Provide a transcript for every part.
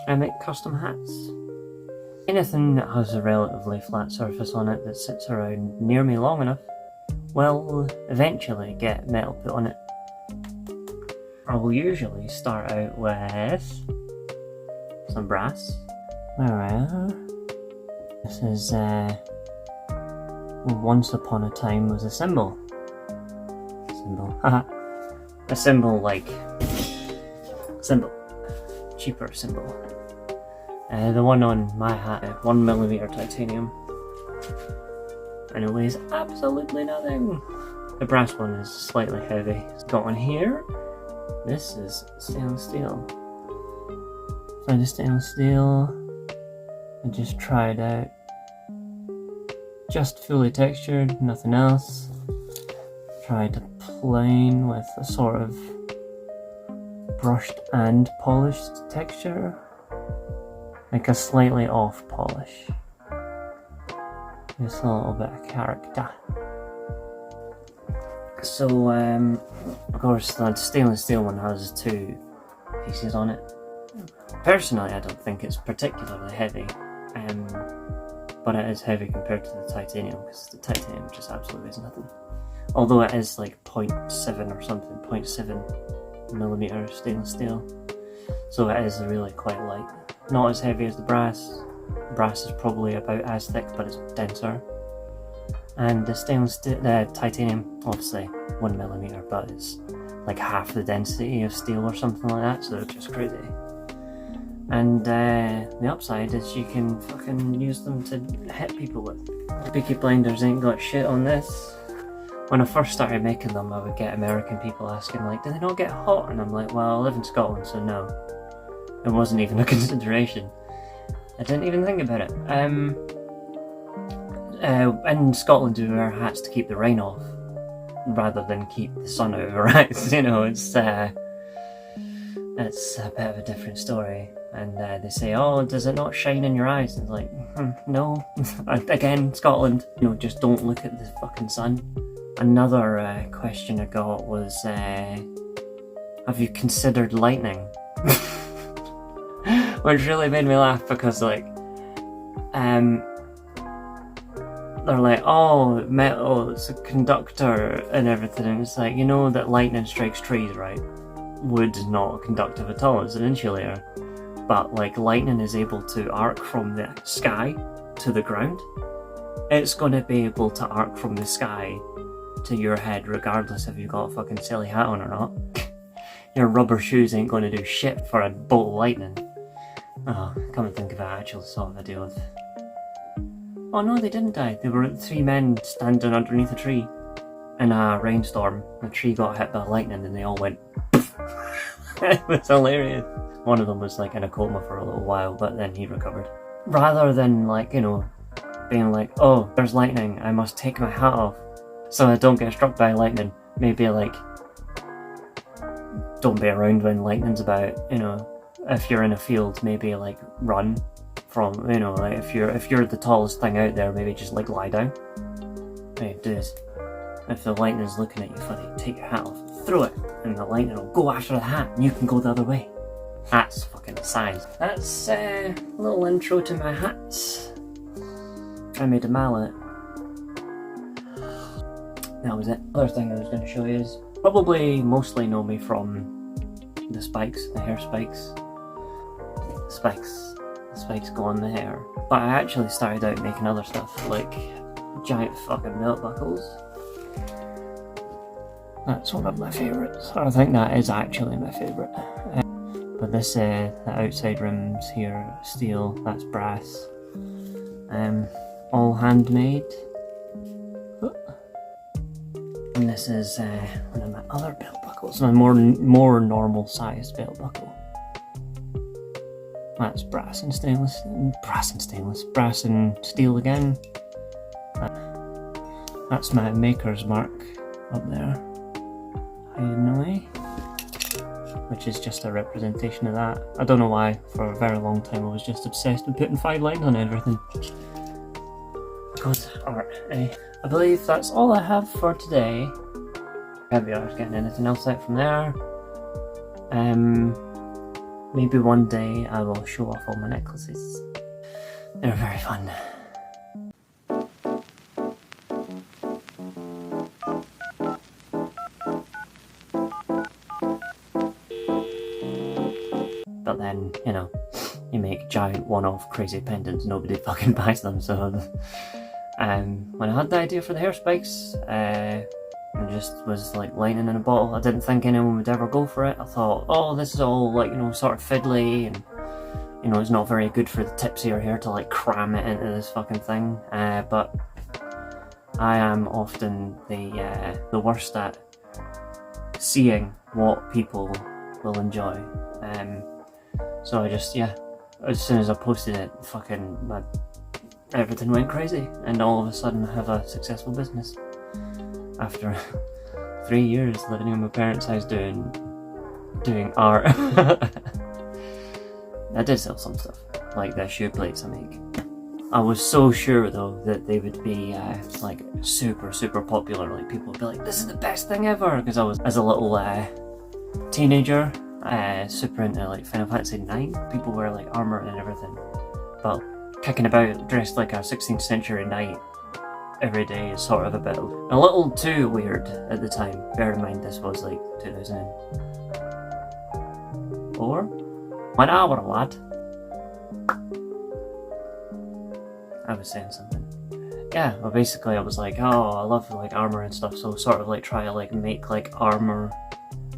I make custom hats. Anything that has a relatively flat surface on it that sits around near me long enough will eventually get metal put on it. I will usually start out with some brass. This is once upon a time was a cymbal. A cymbal like cymbal. Cheaper cymbal. The one on my hat, 1mm titanium. And it weighs absolutely nothing. The brass one is slightly heavy. It's got one here. This is stainless steel. Find the stainless steel and just try it out. Just fully textured, nothing else. Tried a plain with a sort of brushed and polished texture. Like a slightly off polish. Just a little bit of character. So, of course, the stainless steel one has 2 pieces on it. Personally, I don't think it's particularly heavy, but it is heavy compared to the titanium, because the titanium just absolutely weighs nothing. Although it is like 0.7 or something, 0.7mm stainless steel. So it is really quite light. Not as heavy as the brass. Brass is probably about as thick, but it's denser. And the titanium, obviously 1mm, but it's like half the density of steel or something like that, so they're just crazy. And the upside is you can fucking use them to hit people with. Peaky Blinders ain't got shit on this. When I first started making them, I would get American people asking like, do they not get hot? And I'm like, well, I live in Scotland, so no. It wasn't even a consideration. I didn't even think about it. In Scotland we wear hats to keep the rain off, rather than keep the sun out of our eyes. You know, it's a bit of a different story. And they say, oh, does it not shine in your eyes? And it's like, no. Again, Scotland, you know, just don't look at the fucking sun. Another question I got was, have you considered lightning? Which really made me laugh, because like, they're like, oh, metal, it's a conductor and everything, and it's like, you know that lightning strikes trees, right? Wood is not conductive at all, it's an insulator. But like, lightning is able to arc from the sky to the ground. It's going to be able to arc from the sky to your head regardless if you've got a fucking silly hat on or not. Your rubber shoes ain't going to do shit for a bolt of lightning. Oh, come and think of it, I actually saw a video of... Oh no, they didn't die. They were 3 men standing underneath a tree in a rainstorm. The tree got hit by lightning and they all went It was hilarious. One of them was like in a coma for a little while, but then he recovered. Rather than like, you know, being like, oh, there's lightning, I must take my hat off so I don't get struck by lightning. Maybe like, don't be around when lightning's about, you know. If you're in a field, maybe like run from, you know, like if you're the tallest thing out there, maybe just like lie down. Hey, do this. If the lightning's looking at you funny, take your hat off, throw it, and the lightning will go after the hat, and you can go the other way. That's fucking science. That's a little intro to my hats. I made a mallet. That was it. Other thing I was going to show you is, probably mostly know me from the spikes, the hair spikes. The spikes go on the hair. But I actually started out making other stuff, like giant fucking belt buckles. That's one of my favourites. I think that is actually my favourite. But this, the outside rims here, steel, that's brass. All handmade. And this is one of my other belt buckles, my more normal sized belt buckle. That's brass and steel again. That's my maker's mark up there, hidden away, which is just a representation of that. I don't know why, for a very long time I was just obsessed with putting 5 lines on everything. God, art, eh? I believe that's all I have for today. Heavy art, getting anything else out from there. maybe one day I will show off all my necklaces. They're very fun. But then, you know, you make giant one-off crazy pendants, nobody fucking buys them, so... when I had the idea for the hair spikes, I just was like lining in a bottle. I didn't think anyone would ever go for it. I thought, oh, this is all like, you know, sort of fiddly, and you know, it's not very good for the tips of your hair to like cram it into this fucking thing. But I am often the worst at seeing what people will enjoy. So I just, yeah, as soon as I posted it, fucking everything went crazy, and all of a sudden I have a successful business after 3 years living in my parents' house doing art. I did sell some stuff, like the shoe plates I make. I was so sure though that they would be like super popular, like people would be like, this is the best thing ever, because I was, as a little teenager, super into like Final Fantasy 9. People wear like armour and everything, but kicking about dressed like a 16th century knight every day is sort of a little too weird at the time. Bear in mind this was like 2004 when I was a lad. I was saying something. Yeah, well basically I was like, oh, I love like armour and stuff, so sort of like try to like make like armour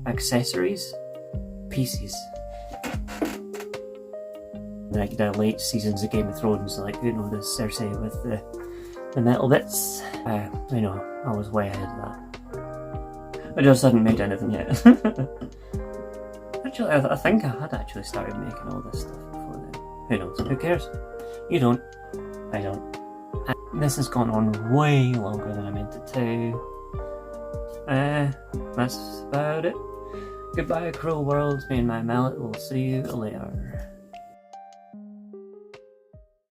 accessories pieces. Like the late seasons of Game of Thrones, like, you know, the Cersei with the metal bits. You know, I was way ahead of that. I just hadn't made anything yet. Actually, I think I had actually started making all this stuff before then. Who knows? Who cares? You don't. I don't. This has gone on way longer than I meant it to. That's about it. Goodbye, cruel world. Me and my mallet will see you later.